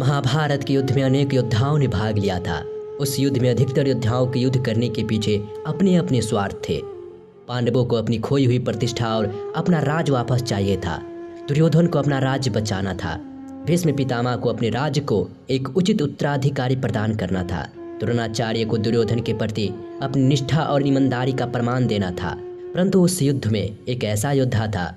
महाभारत के युद्ध में अनेक योद्धाओं ने भाग लिया था। उस युद्ध में अधिकतर योद्धाओं के युद्ध करने के पीछे अपने अपने स्वार्थ थे। पांडवों को अपनी खोई हुई प्रतिष्ठा और अपना राज वापस चाहिए था। दुर्योधन को अपना राज्य बचाना था। भीष्म पितामह को अपने राज्य को एक उचित उत्तराधिकारी प्रदान करना था। द्रोणाचार्य को दुर्योधन के प्रति अपनी निष्ठा और ईमानदारी का प्रमाण देना था। परंतु उस युद्ध में एक ऐसा योद्धा था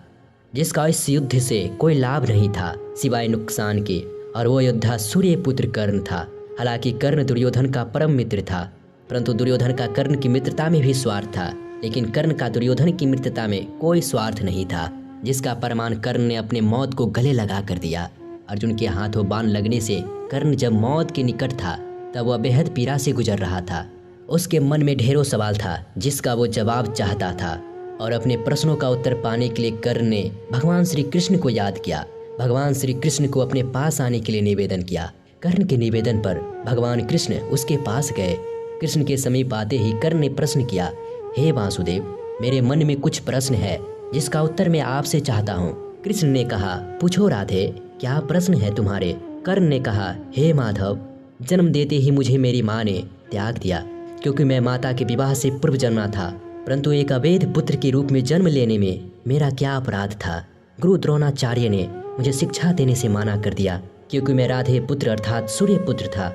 जिसका इस युद्ध से कोई लाभ नहीं था सिवाय नुकसान के, और वो योद्धा सूर्यपुत्र कर्ण था। हालांकि कर्ण दुर्योधन का परम मित्र था, परंतु दुर्योधन का कर्ण की मित्रता में भी स्वार्थ था। लेकिन कर्ण का दुर्योधन की मित्रता में कोई स्वार्थ नहीं था, जिसका प्रमाण कर्ण ने अपने मौत को गले लगा कर दिया। अर्जुन के हाथों बाण लगने से कर्ण जब मौत के निकट था तब वह बेहद पीड़ा से गुजर रहा था। उसके मन में ढेरों सवाल था जिसका वो जवाब चाहता था, और अपने प्रश्नों का उत्तर पाने के लिए कर्ण ने भगवान श्री कृष्ण को याद किया। भगवान श्री कृष्ण को अपने पास आने के लिए निवेदन किया। कर्ण के निवेदन पर भगवान कृष्ण उसके पास गए। कृष्ण के समीप आते ही कर्ण ने प्रश्न किया, हे वासुदेव, मेरे मन में कुछ प्रश्न है जिसका उत्तर मैं आपसे चाहता हूँ। कृष्ण ने कहा, पूछो राधे, क्या प्रश्न है तुम्हारे? कर्ण ने कहा, हे माधव, जन्म देते ही मुझे मेरी माँ ने त्याग दिया, क्योंकि मैं माता के विवाह से पूर्व जन्मा था। परंतु एक अवैध पुत्र के रूप में जन्म लेने में मेरा क्या अपराध था? गुरु द्रोणाचार्य ने मुझे शिक्षा देने से मना कर दिया, क्योंकि मैं राधे पुत्र अर्थात सूर्य पुत्र था।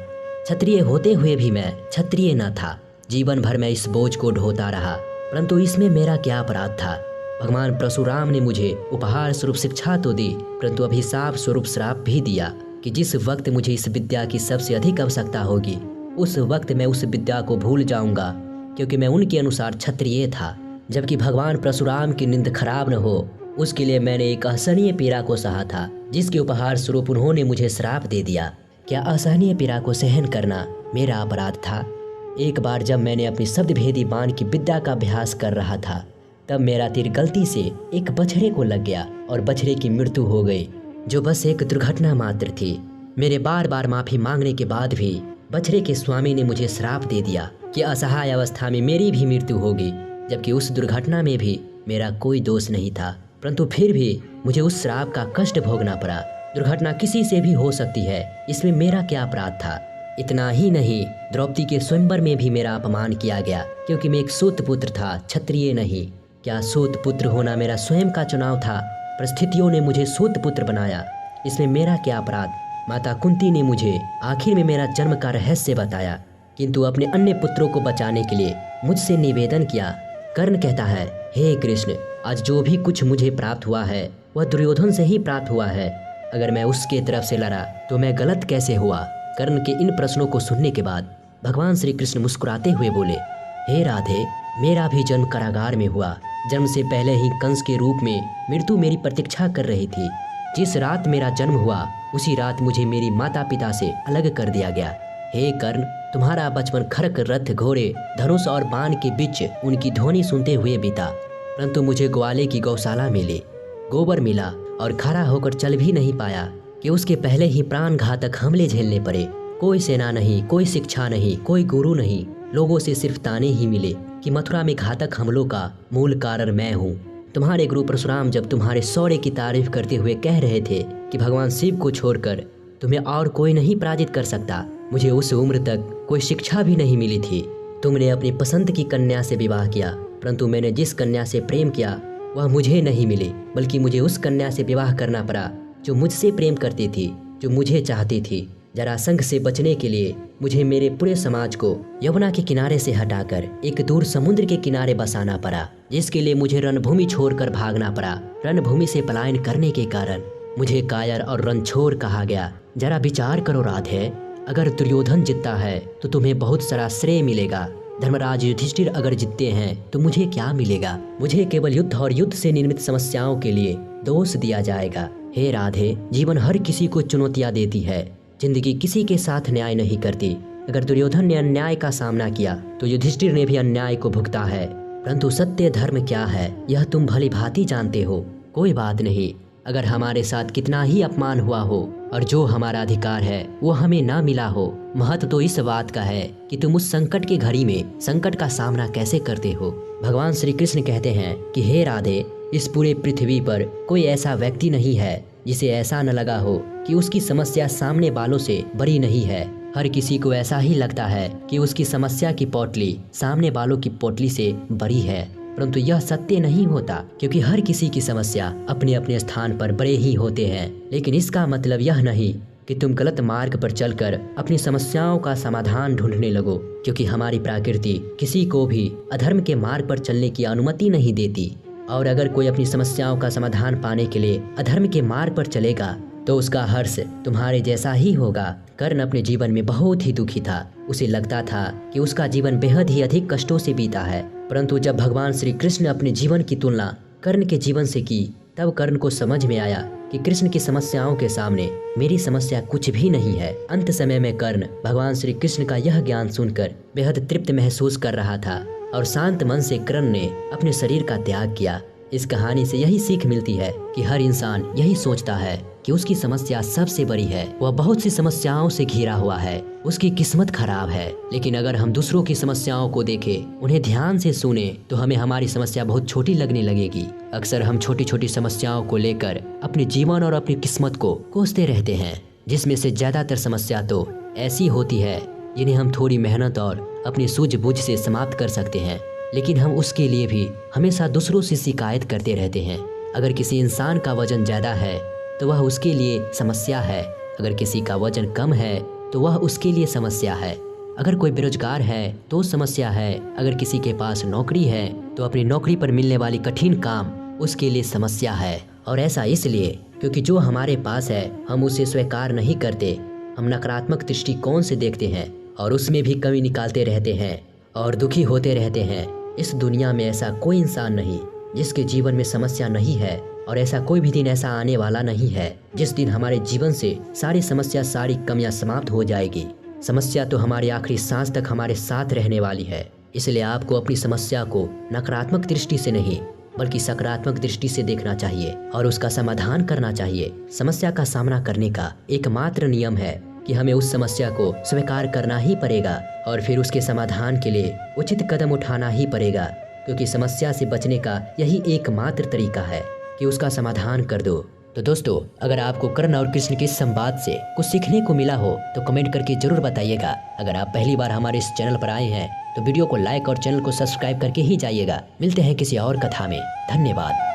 क्षत्रिय होते हुए भी मैं क्षत्रिय न था। जीवन भर मैं इस बोझ को ढोता रहा, परंतु इसमें मेरा क्या अपराध था? भगवान परशुराम ने मुझे उपहार स्वरूप शिक्षा तो दी, परंतु अभिशाप स्वरूप श्राप भी दिया कि जिस वक्त मुझे इस विद्या की सबसे अधिक आवश्यकता होगी उस वक्त मैं उस विद्या को भूल जाऊंगा, क्योंकि मैं उनके अनुसार क्षत्रिय था। जबकि भगवान परशुराम की नींद खराब न हो उसके लिए मैंने एक असहनीय पीड़ा को सहा था, जिसके उपहार स्वरूप उन्होंने मुझे श्राप दे दिया। क्या असहनीय पीड़ा को सहन करना मेरा अपराध था? एक बार जब मैंने अपनी शब्द भेदी बाण की विद्या का अभ्यास कर रहा था, तब मेरा तीर गलती से एक बछड़े को लग गया और बछड़े की मृत्यु हो गई, जो बस एक दुर्घटना मात्र थी। मेरे बार बार माफी मांगने के बाद भी बछड़े के स्वामी ने मुझे श्राप दे दिया कि असहाय अवस्था में मेरी भी मृत्यु होगी, जबकि उस दुर्घटना में भी मेरा कोई दोष नहीं था। परंतु फिर भी मुझे उस श्राप का कष्ट भोगना पड़ा। दुर्घटना किसी से भी हो सकती है, इसमें मेरा क्या अपराध था? इतना ही नहीं, द्रौपदी के स्वयंवर में भी मेरा अपमान किया गया, क्योंकि मैं एक सूत पुत्र था, क्षत्रिय नहीं। क्या सूत पुत्र होना मेरा स्वयं का चुनाव था? परिस्थितियों ने मुझे सूत पुत्र बनाया, इसमें मेरा क्या अपराध? माता कुंती ने मुझे आखिर में मेरा जन्म का रहस्य बताया, किंतु अपने अन्य पुत्रों को बचाने के लिए मुझसे निवेदन किया। कर्ण कहता है, हे कृष्ण, आज जो भी कुछ मुझे प्राप्त हुआ है वह दुर्योधन से ही प्राप्त हुआ है। अगर मैं उसके तरफ से लड़ा तो मैं गलत कैसे हुआ? कर्ण के इन प्रश्नों को सुनने के बाद भगवान श्री कृष्ण मुस्कुराते हुए बोले, हे राधे, मेरा भी जन्म कारागार में हुआ। जन्म से पहले ही कंस के रूप में मृत्यु मेरी प्रतीक्षा कर रही थी। जिस रात मेरा जन्म हुआ उसी रात मुझे मेरी माता पिता से अलग कर दिया गया। हे कर्ण, तुम्हारा बचपन खरक, रथ, घोड़े, धनुष और बाण के बीच उनकी ध्वनि सुनते हुए बीता। परंतु मुझे ग्वाले की गौशाला मिली, गोबर मिला और खड़ा होकर चल भी नहीं पाया कि उसके पहले ही प्राण घातक हमले झेलने पड़े। कोई सेना नहीं, कोई शिक्षा नहीं, कोई गुरु नहीं, लोगों से सिर्फ ताने ही मिले कि मथुरा में घातक हमलों का मूल कारण मैं हूँ। तुम्हारे गुरु परशुराम जब तुम्हारे शौर्य की तारीफ करते हुए कह रहे थे कि भगवान शिव को छोड़कर तुम्हें और कोई नहीं पराजित कर सकता, मुझे उस उम्र तक कोई शिक्षा भी नहीं मिली थी। तुमने अपनी पसंद की कन्या से विवाह किया, परंतु मैंने जिस कन्या से प्रेम किया वह मुझे नहीं मिली, बल्कि मुझे उस कन्या से विवाह करना पड़ा जो मुझसे प्रेम करती थी, जो मुझे चाहती थी। जरासंध से बचने के लिए मुझे मेरे पूरे समाज को यमुना के किनारे से हटाकर एक दूर समुद्र के किनारे बसाना पड़ा, जिसके लिए मुझे रणभूमि छोड़कर भागना पड़ा। रणभूमि से पलायन करने के कारण मुझे कायर और रणछोर कहा गया। जरा विचार करो राधे, अगर दुर्योधन जीतता है तो तुम्हें बहुत सारा श्रेय मिलेगा। धर्मराज युधिष्ठिर अगर जीतते हैं तो मुझे क्या मिलेगा? मुझे केवल युद्ध और युद्ध से निर्मित समस्याओं के लिए दोष दिया जाएगा। हे राधे, जीवन हर किसी को चुनौतियां देती है, जिंदगी किसी के साथ न्याय नहीं करती। अगर दुर्योधन ने अन्याय का सामना किया तो युधिष्ठिर ने भी अन्याय को भुगता है, परंतु सत्य धर्म क्या है यह तुम भली भांति जानते हो। कोई बात नहीं, अगर हमारे साथ कितना ही अपमान हुआ हो और जो हमारा अधिकार है वो हमें ना मिला हो, महत्व तो इस बात का है कि तुम उस संकट की घड़ी में संकट का सामना कैसे करते हो। भगवान श्री कृष्ण कहते हैं कि हे राधे, इस पूरे पृथ्वी पर कोई ऐसा व्यक्ति नहीं है जिसे ऐसा न लगा हो कि उसकी समस्या सामने वालों से बड़ी नहीं है। हर किसी को ऐसा ही लगता है कि उसकी समस्या की पोटली सामने वालों की पोटली से बड़ी है, परंतु यह सत्य नहीं होता, क्योंकि हर किसी की समस्या अपने अपने स्थान पर बड़े ही होते हैं। लेकिन इसका मतलब यह नहीं कि तुम गलत मार्ग पर चलकर अपनी समस्याओं का समाधान ढूंढने लगो, क्योंकि हमारी प्रकृति किसी को भी अधर्म के मार्ग पर चलने की अनुमति नहीं देती। और अगर कोई अपनी समस्याओं का समाधान पाने के लिए अधर्म के मार्ग पर चलेगा तो उसका हर्ष तुम्हारे जैसा ही होगा। कर्ण अपने जीवन में बहुत ही दुखी था। उसे लगता था कि उसका जीवन बेहद ही अधिक कष्टों से बीता है, परंतु जब भगवान श्री कृष्ण अपने जीवन की तुलना कर्ण के जीवन से की, तब कर्ण को समझ में आया कि कृष्ण की समस्याओं के सामने मेरी समस्या कुछ भी नहीं है। अंत समय में कर्ण भगवान श्री कृष्ण का यह ज्ञान सुनकर बेहद तृप्त महसूस कर रहा था और शांत मन से कर्ण ने अपने शरीर का त्याग किया। इस कहानी से यही सीख मिलती है कि हर इंसान यही सोचता है कि उसकी समस्या सबसे बड़ी है, वह बहुत सी समस्याओं से घिरा हुआ है, उसकी किस्मत खराब है। लेकिन अगर हम दूसरों की समस्याओं को देखें, उन्हें ध्यान से सुने, तो हमें हमारी समस्या बहुत छोटी लगने लगेगी। अक्सर हम छोटी छोटी समस्याओं को लेकर अपने जीवन और अपनी किस्मत को कोसते रहते हैं, जिसमें से ज्यादातर समस्या तो ऐसी होती है जिन्हें हम थोड़ी मेहनत और अपनी सूझबूझ से समाप्त कर सकते हैं, लेकिन हम उसके लिए भी हमेशा दूसरों से शिकायत करते रहते हैं। अगर किसी इंसान का वजन ज़्यादा है तो वह उसके लिए समस्या है, अगर किसी का वजन कम है तो वह उसके लिए समस्या है। अगर कोई बेरोजगार है तो समस्या है, अगर किसी के पास नौकरी है तो अपनी नौकरी पर मिलने वाली कठिन काम उसके लिए समस्या है। और ऐसा इसलिए क्योंकि जो हमारे पास है हम उसे स्वीकार नहीं करते, हम नकारात्मक दृष्टिकोण से देखते हैं और उसमें भी कमी निकालते रहते हैं और दुखी होते रहते हैं। इस दुनिया में ऐसा कोई इंसान नहीं जिसके जीवन में समस्या नहीं है, और ऐसा कोई भी दिन ऐसा आने वाला नहीं है जिस दिन हमारे जीवन से सारी समस्या, सारी कमियां समाप्त हो जाएगी। समस्या तो हमारी आखिरी सांस तक हमारे साथ रहने वाली है। इसलिए आपको अपनी समस्या को नकारात्मक दृष्टि से नहीं बल्कि सकारात्मक दृष्टि से देखना चाहिए और उसका समाधान करना चाहिए। समस्या का सामना करने का एकमात्र नियम है कि हमें उस समस्या को स्वीकार करना ही पड़ेगा और फिर उसके समाधान के लिए उचित कदम उठाना ही पड़ेगा, क्योंकि समस्या से बचने का यही एकमात्र तरीका है कि उसका समाधान कर दो। तो दोस्तों, अगर आपको कर्ण और कृष्ण के इस संवाद से कुछ सीखने को मिला हो तो कमेंट करके जरूर बताइएगा। अगर आप पहली बार हमारे इस चैनल पर आए हैं तो वीडियो को लाइक और चैनल को सब्सक्राइब करके ही जाइएगा। मिलते हैं किसी और कथा में। धन्यवाद।